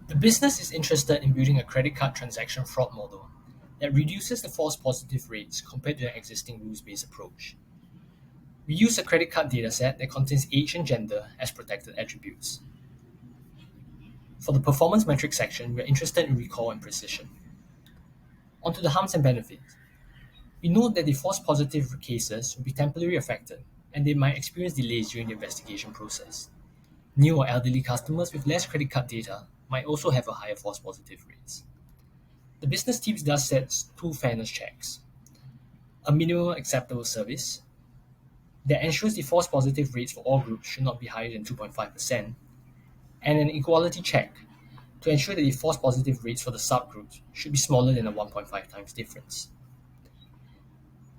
The business is interested in building a credit card transaction fraud model that reduces the false positive rates compared to an existing rules-based approach. We use a credit card dataset that contains age and gender as protected attributes. For the performance metrics section, we are interested in recall and precision. Onto the harms and benefits. We note that the false positive cases will be temporarily affected and they might experience delays during the investigation process. New or elderly customers with less credit card data might also have a higher false positive rates. The business teams thus sets two fairness checks: a minimum acceptable service that ensures the false positive rates for all groups should not be higher than 2.5%, and an equality check to ensure that the false positive rates for the subgroups should be smaller than a 1.5 times difference.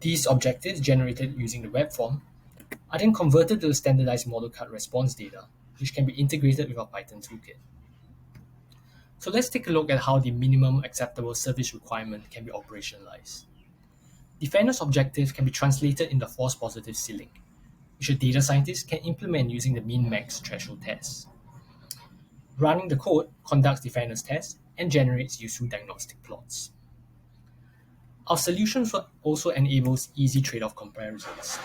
These objectives, generated using the web form, are then converted to the standardized model card response data, which can be integrated with our Python toolkit. So let's take a look at how the minimum acceptable service requirement can be operationalized. The fairness objective can be translated in the false positive ceiling, which a data scientist can implement using the min-max threshold test. Running the code conducts the fairness test and generates useful diagnostic plots. Our solution also enables easy trade-off comparisons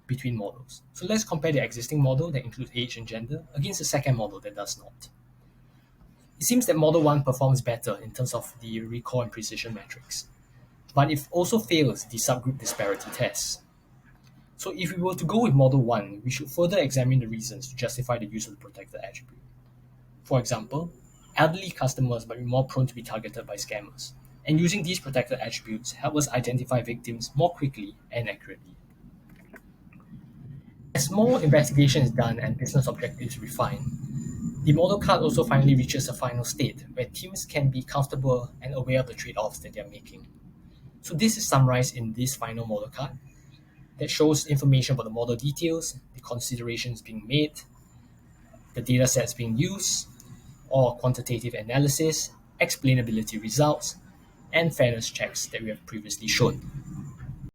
between models. So let's compare the existing model that includes age and gender against the second model that does not. It seems that Model 1 performs better in terms of the recall and precision metrics, but it also fails the subgroup disparity test. So if we were to go with Model 1, we should further examine the reasons to justify the use of the protected attribute. For example, elderly customers might be more prone to be targeted by scammers, and using these protected attributes help us identify victims more quickly and accurately. As more investigation is done and business objectives refined, the model card also finally reaches a final state where teams can be comfortable and aware of the trade-offs that they are making. So this is summarized in this final model card that shows information about the model details, the considerations being made, the data sets being used, or quantitative analysis, explainability results, and fairness checks that we have previously shown.